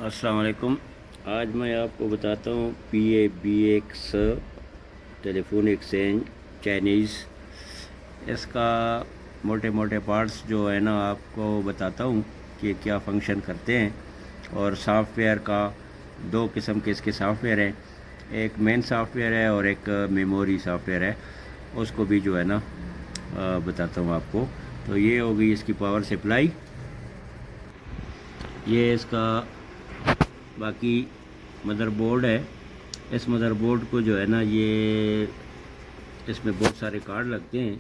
السلام علیکم۔ آج میں آپ کو بتاتا ہوں PABX ٹیلی فون ایکسچینج چائنیز، اس کا موٹے موٹے پارٹس جو ہے نا آپ کو بتاتا ہوں کہ کیا فنکشن کرتے ہیں۔ اور سافٹ ویئر کا دو قسم کے اس کے سافٹ ویئر ہیں، ایک مین سافٹ ویئر ہے اور ایک میموری سافٹ ویئر ہے، اس کو بھی جو ہے نا بتاتا ہوں آپ کو۔ تو یہ ہوگی اس کی پاور سپلائی، یہ اس کا باقی مدر بورڈ ہے۔ اس مدر بورڈ کو جو ہے نا یہ اس میں بہت سارے کارڈ لگتے ہیں،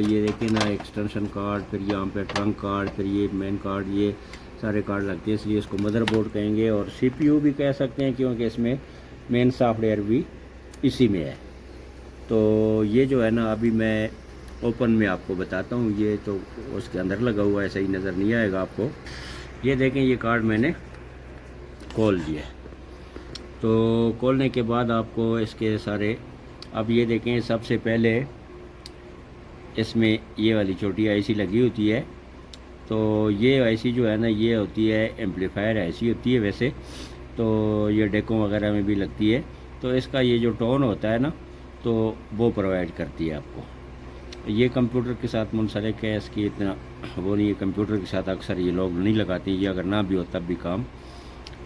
یہ دیکھیں نا، ایکسٹینشن کارڈ، پھر یہاں پہ ٹرنک کارڈ، پھر یہ مین کارڈ، یہ سارے کارڈ لگتے ہیں، اس لیے اس کو مدر بورڈ کہیں گے۔ اور CPU بھی کہہ سکتے ہیں کیونکہ اس میں مین سافٹ ویئر بھی اسی میں ہے۔ تو یہ جو ہے نا ابھی میں اوپن میں آپ کو بتاتا ہوں، یہ تو اس کے اندر لگا ہوا ہے، صحیح نظر نہیں آئے گا آپ کو۔ یہ دیکھیں، یہ کارڈ میں نے کھول دیا ہے۔ تو کھولنے کے بعد آپ کو اس کے سارے، اب یہ دیکھیں، سب سے پہلے اس میں یہ والی چھوٹی آئی سی لگی ہوتی ہے۔ تو یہ آئی سی جو ہے نا یہ ہوتی ہے ایمپلیفائر آئی سی ہوتی ہے ویسے تو، یہ ڈیکوں وغیرہ میں بھی لگتی ہے۔ تو اس کا یہ جو ٹون ہوتا ہے نا تو وہ پرووائڈ کرتی ہے آپ کو۔ یہ کمپیوٹر کے ساتھ منسلک ہے، اس کی اتنا وہ نہیں ہے، کمپیوٹر کے ساتھ اکثر یہ لوگ نہیں لگاتے، یہ اگر نہ بھی ہو تب بھی کام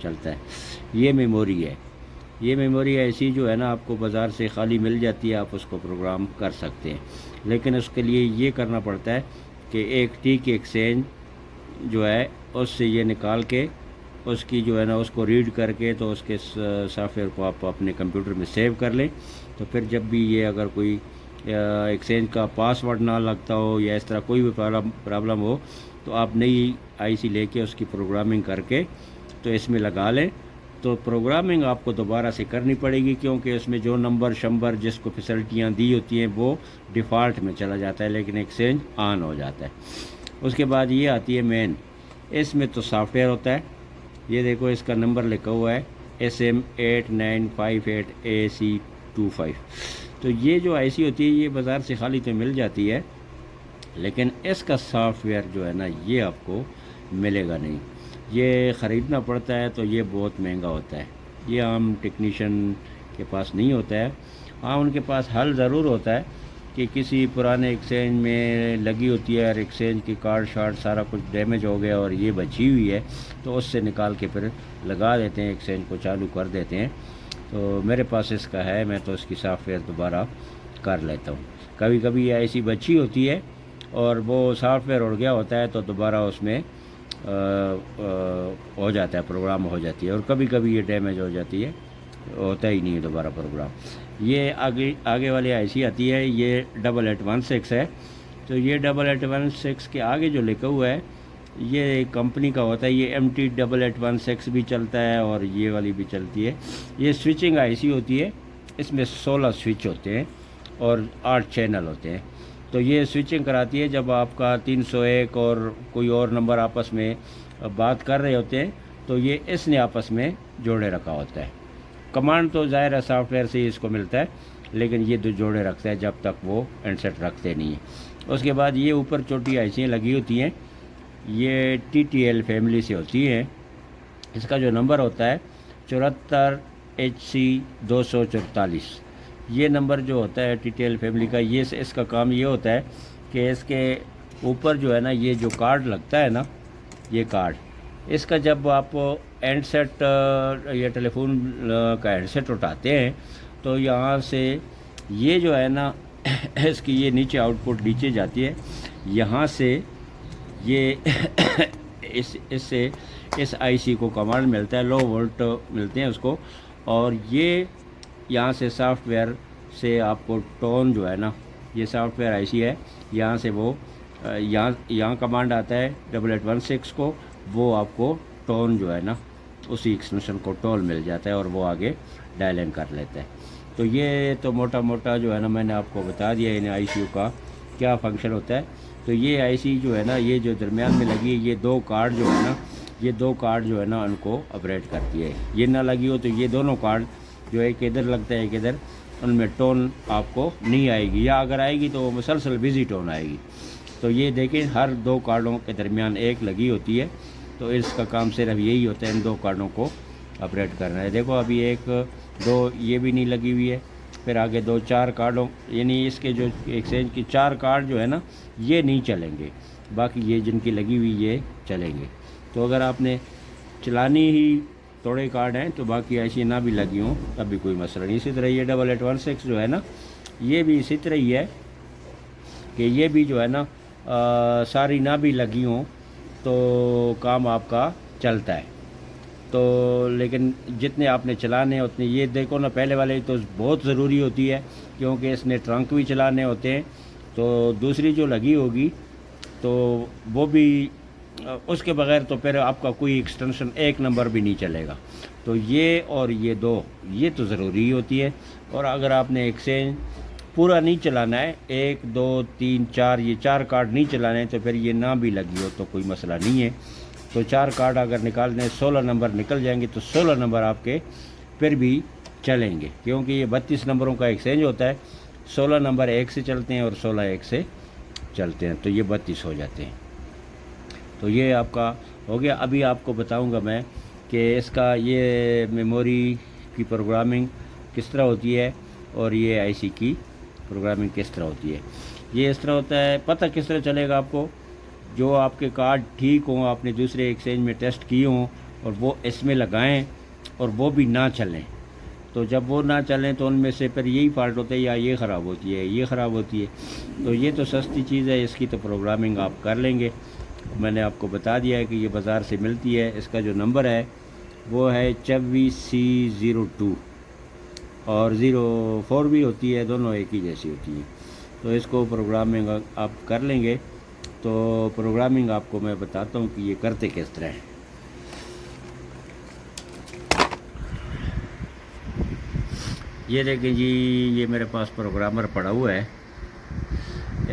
چلتا ہے۔ یہ میموری ہے، یہ میموری ایسی جو ہے نا آپ کو بازار سے خالی مل جاتی ہے، آپ اس کو پروگرام کر سکتے ہیں، لیکن اس کے لیے یہ کرنا پڑتا ہے کہ ایک ٹی کی ایکسچینج جو ہے اس سے یہ نکال کے اس کی جو ہے نا اس کو ریڈ کر کے تو اس کے سافٹ ویئر کو آپ اپنے کمپیوٹر میں سیو کر لیں۔ تو پھر جب بھی یہ اگر کوئی ایکسچینج کا پاس ورڈ نہ لگتا ہو یا اس طرح کوئی بھی پرابلم ہو تو آپ نئی آئی سی لے کے اس کی پروگرامنگ کر کے تو اس میں لگا لیں۔ تو پروگرامنگ آپ کو دوبارہ سے کرنی پڑے گی کیونکہ اس میں جو نمبر شمبر جس کو فیسلٹیاں دی ہوتی ہیں وہ ڈیفالٹ میں چلا جاتا ہے، لیکن ایکسچینج آن ہو جاتا ہے۔ اس کے بعد یہ آتی ہے مین، اس میں تو سافٹ ویئر ہوتا ہے۔ یہ دیکھو، اس کا نمبر لکھا ہوا ہے SM8958AC25۔ تو یہ جو آئی سی ہوتی ہے یہ بازار سے خالی تو مل جاتی ہے، لیکن اس کا سافٹ ویئر جو ہے نا یہ آپ کو ملے گا نہیں، یہ خریدنا پڑتا ہے۔ تو یہ بہت مہنگا ہوتا ہے، یہ عام ٹیکنیشین کے پاس نہیں ہوتا ہے۔ ہاں، ان کے پاس حل ضرور ہوتا ہے کہ کسی پرانے ایکسچینج میں لگی ہوتی ہے اور ایکسچینج کی کارڈ شارڈ سارا کچھ ڈیمیج ہو گیا اور یہ بچی ہوئی ہے تو اس سے نکال کے پھر لگا دیتے ہیں، ایکسچینج کو چالو کر دیتے ہیں۔ تو میرے پاس اس کا ہے، میں تو اس کی سافٹ ویئر دوبارہ کر لیتا ہوں۔ کبھی کبھی یہ ایسی بچی ہوتی ہے اور وہ سافٹ ویئر اڑ گیا ہوتا ہے تو دوبارہ اس میں ہو جاتا ہے، پروگرام ہو جاتی ہے، اور کبھی کبھی یہ ڈیمیج ہو جاتی ہے، ہوتا ہی نہیں ہے دوبارہ پروگرام۔ یہ آگے والی آئی سی آتی ہے، یہ 8816 ہے۔ تو یہ 8816 کے آگے جو لکھا ہوا ہے یہ کمپنی کا ہوتا ہے، یہ MT8816 بھی چلتا ہے اور یہ والی بھی چلتی ہے۔ یہ سوئچنگ آئی سی ہوتی ہے، اس میں 16 سوئچ ہوتے ہیں اور 8 چینل ہوتے ہیں۔ تو یہ سوئچنگ کراتی ہے جب آپ کا 301 اور کوئی اور نمبر آپس میں بات کر رہے ہوتے ہیں تو یہ اس نے آپس میں جوڑے رکھا ہوتا ہے۔ کمانڈ تو ظاہر ہے سافٹ ویئر سے ہی اس کو ملتا ہے، لیکن یہ دو جوڑے رکھتا ہے جب تک وہ ہینڈسیٹ رکھتے نہیں ہیں۔ اس کے بعد یہ اوپر چھوٹی آئی سیاں لگی ہوتی ہیں، یہ TTL فیملی سے ہوتی ہیں۔ اس کا جو نمبر ہوتا ہے 74HC244، یہ نمبر جو ہوتا ہے TTL فیملی کا، یہ اس کا کام یہ ہوتا ہے کہ اس کے اوپر جو ہے نا یہ جو کارڈ لگتا ہے نا، یہ کارڈ، اس کا جب آپ ہینڈ سیٹ یا ٹیلی فون کا ہینڈ سیٹ اٹھاتے ہیں تو یہاں سے یہ جو ہے نا اس کی یہ نیچے آؤٹ پٹ نیچے جاتی ہے، یہاں سے یہ اس آئی سی کو کمانڈ ملتا ہے، لو وولٹ ملتے ہیں اس کو، اور یہ یہاں سے سافٹ ویئر سے آپ کو ٹون جو ہے نا، یہ سافٹ ویئر آئی سی ہے، یہاں سے وہ یہاں کمانڈ آتا ہے 8816 کو، وہ آپ کو ٹون جو ہے نا اسی ایکسٹینشن کو ٹون مل جاتا ہے اور وہ آگے ڈائل ان کر لیتا ہے۔ تو یہ تو موٹا موٹا جو ہے نا میں نے آپ کو بتا دیا ان آئی سی یو کا کیا فنکشن ہوتا ہے۔ تو یہ آئی سی جو ہے نا یہ جو درمیان میں لگی ہے، یہ دو کارڈ جو ہے نا، یہ دو کارڈ جو ہے نا ان کو آپریٹ کرتی ہے۔ یہ نہ لگی ہو تو یہ دونوں کارڈ جو ایک ادھر لگتا ہے ایک ادھر، ان میں ٹون آپ کو نہیں آئے گی، یا اگر آئے گی تو وہ مسلسل بزی ٹون آئے گی۔ تو یہ دیکھیں، ہر دو کارڈوں کے درمیان ایک لگی ہوتی ہے، تو اس کا کام صرف یہی ہوتا ہے ان 2 کارڈوں کو آپریٹ کرنا ہے. دیکھو ابھی 1 2 یہ بھی نہیں لگی ہوئی ہے, پھر آگے 2 4 کارڈوں یعنی اس کے جو ایکسچینج کی 4 کارڈ جو ہے نا یہ نہیں چلیں گے, باقی یہ جن کی لگی ہوئی یہ چلیں گے. تو اگر آپ نے چلانی ہی تھوڑے کارڈ ہیں تو باقی ایسی نہ بھی لگی ہوں تب بھی کوئی مسئلہ نہیں. اسی طرح یہ 8816 جو ہے نا یہ بھی اسی طرح ہی ہے کہ یہ بھی جو ہے نا ساری نہ بھی لگی ہوں تو کام آپ کا چلتا ہے. تو لیکن جتنے آپ نے چلانے اتنے یہ دیکھو نا, پہلے والے تو بہت ضروری ہوتی ہے کیونکہ اس نے ٹرنک بھی چلانے ہوتے ہیں. تو دوسری جو لگی ہوگی تو وہ بھی اس کے بغیر تو پھر آپ کا کوئی ایکسٹینشن 1 نمبر بھی نہیں چلے گا. تو یہ اور یہ 2 یہ تو ضروری ہوتی ہے. اور اگر آپ نے ایکسچینج پورا نہیں چلانا ہے 1 2 3 4 یہ 4 کارڈ نہیں چلانے ہیں تو پھر یہ نہ بھی لگی ہو تو کوئی مسئلہ نہیں ہے. تو 4 کارڈ اگر نکالنے 16 نمبر نکل جائیں گے تو 16 نمبر آپ کے پھر بھی چلیں گے کیونکہ یہ 32 نمبروں کا ایکسچینج ہوتا ہے. 16 نمبر 1 سے چلتے ہیں اور 16 1 سے چلتے ہیں تو یہ 32 ہو جاتے ہیں. تو یہ آپ کا ہو گیا. ابھی آپ کو بتاؤں گا میں کہ اس کا یہ میموری کی پروگرامنگ کس طرح ہوتی ہے اور یہ آئی سی کی پروگرامنگ کس طرح ہوتی ہے. یہ اس طرح ہوتا ہے, پتہ کس طرح چلے گا آپ کو, جو آپ کے کارڈ ٹھیک ہوں, آپ نے دوسرے ایکسچینج میں ٹیسٹ کیے ہوں اور وہ اس میں لگائیں اور وہ بھی نہ چلیں. تو جب وہ نہ چلیں تو ان میں سے پھر یہی فالٹ ہوتا ہے یا یہ خراب ہوتی ہے یہ خراب ہوتی ہے. تو یہ تو سستی چیز ہے, اس کی تو پروگرامنگ آپ کر لیں گے. میں نے آپ کو بتا دیا ہے کہ یہ بازار سے ملتی ہے. اس کا جو نمبر ہے وہ ہے 24C02 اور 04 بھی ہوتی ہے, دونوں ایک ہی جیسی ہوتی ہیں. تو اس کو پروگرامنگ آپ کر لیں گے. تو پروگرامنگ آپ کو میں بتاتا ہوں کہ یہ کرتے کس طرح ہے. یہ دیکھیں جی, یہ میرے پاس پروگرامر پڑا ہوا ہے.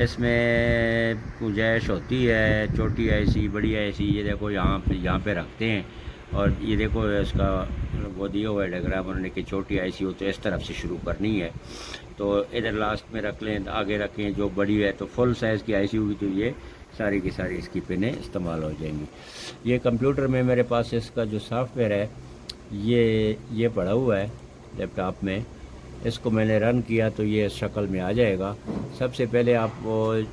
اس میں گنجائش ہوتی ہے چھوٹی آئی سی بڑی آئی سی. یہ دیکھو یہاں پہ رکھتے ہیں اور یہ دیکھو اس کا وہ دیا ہوا ہے ڈائگرام انہوں نے کہ چھوٹی آئی سی ہو تو اس طرف سے شروع کرنی ہے تو ادھر لاسٹ میں رکھ لیں, آگے رکھیں. جو بڑی ہے تو فل سائز کی آئی سی ہوگی تو یہ ساری کی ساری اس کی پنیں استعمال ہو جائیں گی. یہ کمپیوٹر میں میرے پاس اس کا جو سافٹ ویئر ہے یہ پڑا ہوا ہے لیپ ٹاپ میں. اس کو میں نے رن کیا تو یہ اس شکل میں آ جائے گا. سب سے پہلے آپ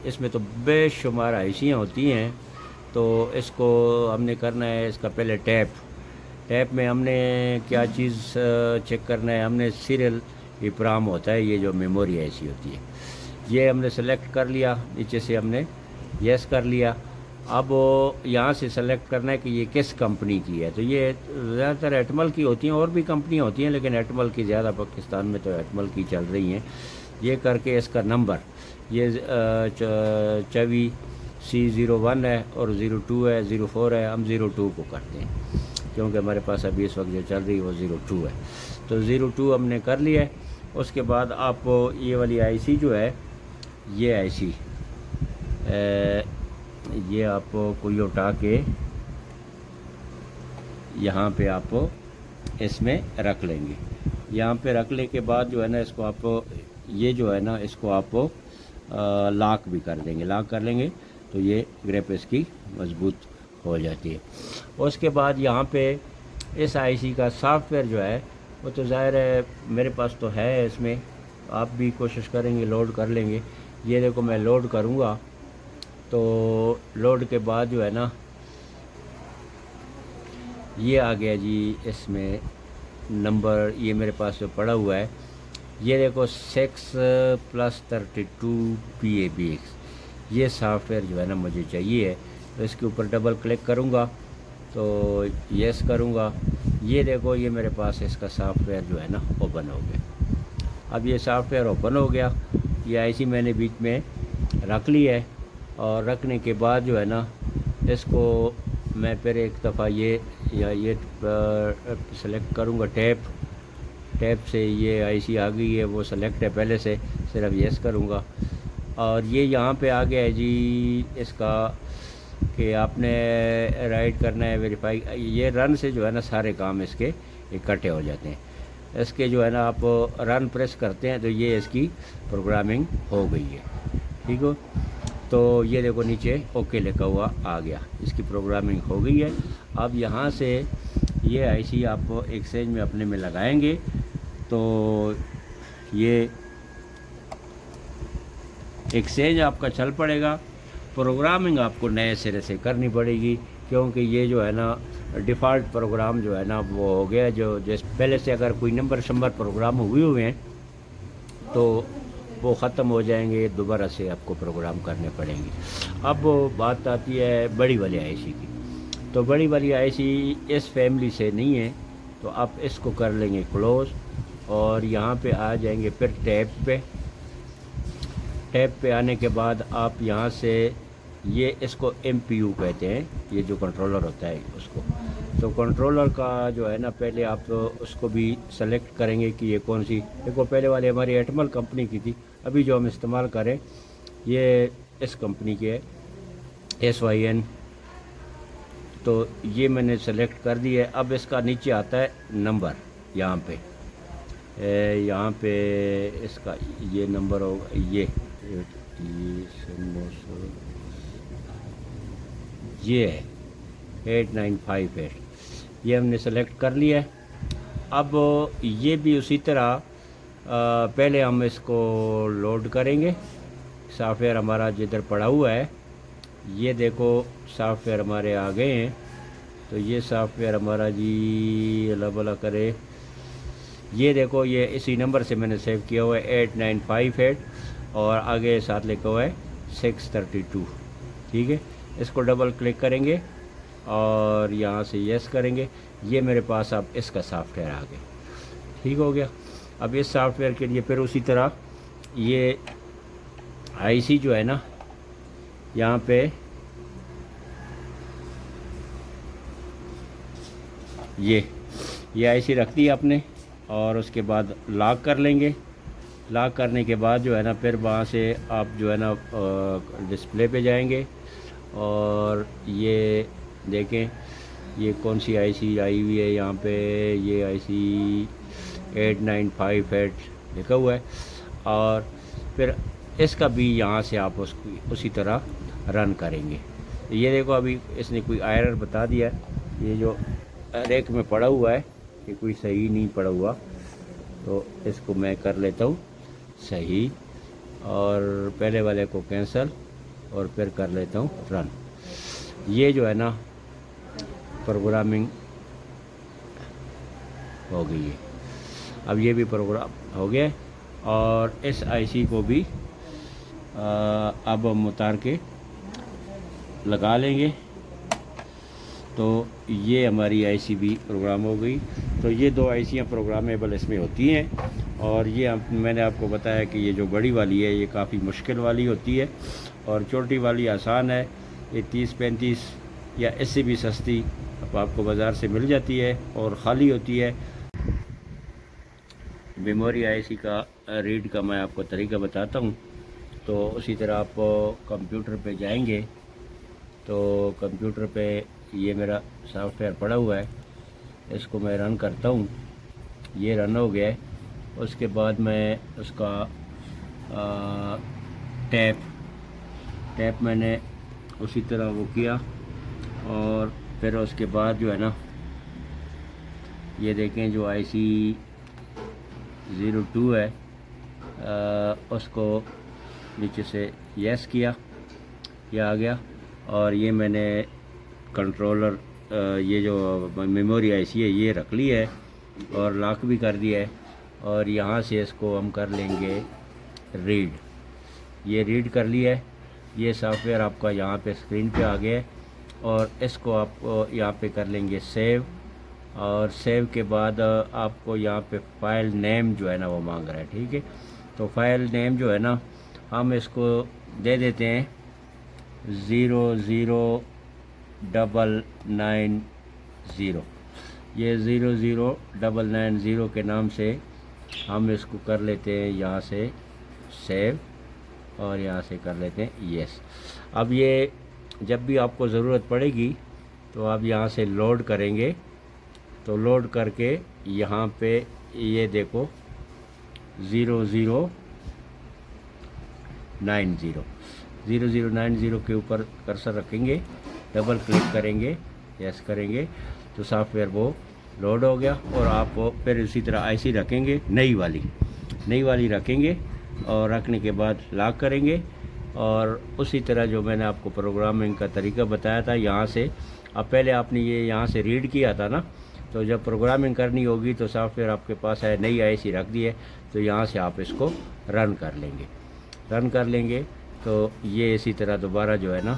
اس میں تو بے شمار آئیسیاں ہوتی ہیں تو اس کو ہم نے کرنا ہے. اس کا پہلے ٹیپ میں ہم نے کیا چیز چیک کرنا ہے, ہم نے سیریل ایپرام ہوتا ہے, یہ جو میموری ایسی ہوتی ہے یہ ہم نے سلیکٹ کر لیا. نیچے سے ہم نے یس کر لیا. اب یہاں سے سلیکٹ کرنا ہے کہ یہ کس کمپنی کی ہے. تو یہ زیادہ تر ایٹمل کی ہوتی ہیں, اور بھی کمپنیاں ہوتی ہیں لیکن ایٹمل کی زیادہ پاکستان میں تو ایٹمل کی چل رہی ہیں. یہ کر کے اس کا نمبر یہ 24C01 ہے اور 02 ہے 04 ہے. ہم 02 کو کرتے ہیں کیونکہ ہمارے پاس ابھی اس وقت جو چل رہی ہے وہ 02 ہے. تو 02 ہم نے کر لیا ہے. اس کے بعد آپ یہ والی آئی سی جو ہے یہ آئی سی یہ آپ کو یہ اٹھا کے یہاں پہ آپ اس میں رکھ لیں گے. یہاں پہ رکھنے کے بعد جو ہے نا اس کو آپ یہ جو ہے نا اس کو آپ لاک بھی کر دیں گے. لاک کر لیں گے تو یہ گریپ اس کی مضبوط ہو جاتی ہے. اس کے بعد یہاں پہ اس آئی سی کا سافٹ ویئر جو ہے وہ تو ظاہر ہے میرے پاس تو ہے, اس میں آپ بھی کوشش کریں گے لوڈ کر لیں گے. یہ دیکھو میں لوڈ کروں گا تو لوڈ کے بعد جو ہے نا یہ آ گیا جی. اس میں نمبر یہ میرے پاس جو پڑا ہوا ہے یہ دیکھو 6+32 PABX یہ سافٹ ویئر جو ہے نا مجھے چاہیے ہے. تو اس کے اوپر ڈبل کلک کروں گا تو یس کروں گا. یہ دیکھو یہ میرے پاس اس کا سافٹ ویئر جو ہے نا اوپن ہو گیا. اب یہ سافٹ ویئر اوپن ہو گیا. یہ آئی سی میں نے بیچ میں رکھ لی ہے اور رکھنے کے بعد جو ہے نا اس کو میں پھر ایک دفعہ یہ سلیکٹ کروں گا. ٹیپ سے یہ آئی سی آ گئی ہے, وہ سلیکٹ ہے پہلے سے, صرف یس کروں گا. اور یہ یہاں پہ آ گیا ہے جی اس کا کہ آپ نے رائٹ کرنا ہے ویریفائی. یہ رن سے جو ہے نا سارے کام اس کے اکٹھے ہو جاتے ہیں. اس کے جو ہے نا آپ رن پریس کرتے ہیں تو یہ اس کی پروگرامنگ ہو گئی ہے. ٹھیک ہو. تو یہ دیکھو نیچے اوکے لکھا ہوا آ گیا، اس کی پروگرامنگ ہو گئی ہے۔ اب یہاں سے یہ آئی سی آپ ایکسچینج میں اپنے میں لگائیں گے تو یہ ایکسچینج آپ کا چل پڑے گا۔ پروگرامنگ آپ کو نئے سرے سے کرنی پڑے گی، کیونکہ یہ جو ہے نا ڈیفالٹ پروگرام جو ہے نا وہ ہو گیا، جو جیسے پہلے سے اگر کوئی نمبر پروگرام ہوئے ہیں تو وہ ختم ہو جائیں گے، دوبارہ سے آپ کو پروگرام کرنے پڑیں گے۔ اب بات آتی ہے بڑی والی آئی سی کی، تو بڑی والی آئی سی اس فیملی سے نہیں ہے، تو آپ اس کو کر لیں گے کلوز، اور یہاں پہ آ جائیں گے پھر ٹیپ پہ آنے کے بعد آپ یہاں سے یہ اس کو ایم پی یو کہتے ہیں، یہ جو کنٹرولر ہوتا ہے اس کو، تو کنٹرولر کا جو ہے نا پہلے آپ اس کو بھی سلیکٹ کریں گے کہ یہ کون سی، دیکھو پہلے والے ہماری ایٹمل کمپنی کی تھی، ابھی جو ہم استعمال کریں یہ اس کمپنی کے SYN، تو یہ میں نے سلیکٹ کر دی ہے۔ اب اس کا نیچے آتا ہے نمبر، یہاں پہ اس کا یہ نمبر ہوگا، یہ ہے 8958، یہ ہم نے سلیکٹ کر لیا ہے۔ اب یہ بھی اسی طرح پہلے ہم اس کو لوڈ کریں گے، سافٹ ویئر ہمارا جدھر پڑا ہوا ہے، یہ دیکھو سافٹ ویئر ہمارے آ گئے ہیں، تو یہ سافٹ ویئر ہمارا جی اللہ بھلا کرے، یہ دیکھو یہ اسی نمبر سے میں نے سیو کیا ہوا ہے 8958، اور آگے ساتھ لکھا ہوا ہے 632، ٹھیک ہے۔ اس کو ڈبل کلک کریں گے اور یہاں سے یس کریں گے، یہ میرے پاس اب اس کا سافٹ ویئر آ گیا، ٹھیک ہو گیا۔ اب اس سافٹ ویئر کے لیے پھر اسی طرح یہ آئی سی جو ہے نا یہاں پہ یہ آئی سی رکھ دی آپ نے، اور اس کے بعد لاک کر لیں گے۔ لاک کرنے کے بعد جو ہے نا پھر وہاں سے آپ جو ہے نا ڈسپلے پہ جائیں گے، اور یہ دیکھیں یہ کون سی آئی سی آئی ہوئی ہے، یہاں پہ یہ آئی سی 8958 لکھا ہوا ہے، اور پھر اس کا بھی یہاں سے آپ اس کو اسی طرح رن کریں گے۔ یہ دیکھو ابھی اس نے کوئی ایرر بتا دیا ہے، یہ جو ریک میں پڑا ہوا ہے کہ کوئی صحیح نہیں پڑا ہوا، تو اس کو میں کر لیتا ہوں صحیح، اور پہلے والے کو کینسل، اور پھر کر لیتا ہوں رن۔ یہ جو ہے نا پروگرامنگ ہو گئی ہے، اب یہ بھی پروگرام ہو گیا ہے، اور اس آئی سی کو بھی اب ہم اتار کے لگا لیں گے، تو یہ ہماری آئی سی بھی پروگرام ہو گئی۔ تو یہ دو آئی سیاں پروگرامیبل اس میں ہوتی ہیں، اور یہ میں نے آپ کو بتایا کہ یہ جو بڑی والی ہے یہ کافی مشکل والی ہوتی ہے، اور چھوٹی والی آسان ہے، یہ 30-35 یا اس سے بھی سستی آپ کو بازار سے مل جاتی ہے اور خالی ہوتی ہے۔ میموری آئی سی کا ریڈ کا میں آپ کو طریقہ بتاتا ہوں، تو اسی طرح آپ کمپیوٹر پہ جائیں گے، تو کمپیوٹر پہ یہ میرا سافٹ ویئر پڑا ہوا ہے، اس کو میں رن کرتا ہوں، یہ رن ہو گیا ہے۔ اس کے بعد میں اس کا ٹیپ میں نے اسی طرح وہ کیا، اور پھر اس کے بعد جو ہے نا یہ دیکھیں جو آئی سی 02 ہے، اس کو نیچے سے یس کیا، یہ آ گیا، اور یہ میں نے کنٹرولر یہ جو میموری آئی سی ہے یہ رکھ لی ہے، اور لاک بھی کر دیا ہے، اور یہاں سے اس کو ہم کر لیں گے ریڈ، یہ ریڈ کر لیا ہے۔ یہ سافٹ ویئر آپ کا یہاں پہ اسکرین پہ آ گیا ہے، اور اس کو آپ یہاں پہ کر لیں گے سیو، اور سیو کے بعد آپ کو یہاں پہ فائل نیم جو ہے نا وہ مانگ رہا ہے، ٹھیک ہے۔ تو فائل نیم جو ہے نا ہم اس کو دے دیتے ہیں 00990، یہ 00990 کے نام سے ہم اس کو کر لیتے ہیں یہاں سے سیو، اور یہاں سے کر لیتے ہیں یس۔ اب یہ جب بھی آپ کو ضرورت پڑے گی تو آپ یہاں سے لوڈ کریں گے، تو لوڈ کر کے یہاں پہ یہ دیکھو 0090، 0090 کے اوپر کرسر رکھیں گے، ڈبل کلک کریں گے، یس کریں گے تو سافٹ ویئر وہ لوڈ ہو گیا. اور آپ پھر اسی طرح آئی سی رکھیں گے، نئی والی رکھیں گے، اور رکھنے کے بعد لاک کریں گے. اور اسی طرح جو میں نے آپ کو پروگرامنگ کا طریقہ بتایا تھا، یہاں سے اب پہلے آپ نے یہ یہاں سے ریڈ کیا تھا نا، تو جب پروگرامنگ کرنی ہوگی تو سافٹ ویئر آپ کے پاس ہے، نئی آئی سی رکھ دی ہے تو یہاں سے آپ اس کو رن کر لیں گے تو یہ اسی طرح دوبارہ جو ہے نا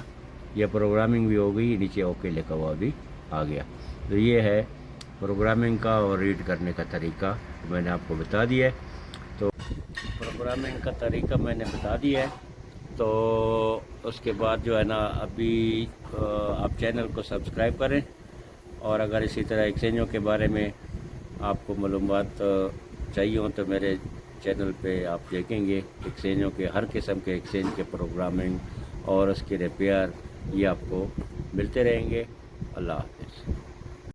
یہ پروگرامنگ بھی ہو گئی، نیچے اوکے لکھا ہوا بھی آ گیا. تو یہ ہے پروگرامنگ کا اور ریڈ کرنے کا طریقہ میں نے آپ کو بتا دیا ہے. تو پروگرامنگ کا طریقہ میں نے بتا دیا ہے. تو اس کے بعد جو ہے نا ابھی آپ چینل کو سبسکرائب کریں، اور اگر اسی طرح ایکسچینجوں کے بارے میں آپ کو معلومات چاہیے ہوں تو میرے چینل پہ آپ دیکھیں گے ایکسچینجوں کے، ہر قسم کے ایکسچینج کے پروگرامنگ اور اس کے ریپیئر یہ آپ کو ملتے رہیں گے. اللہ حافظ.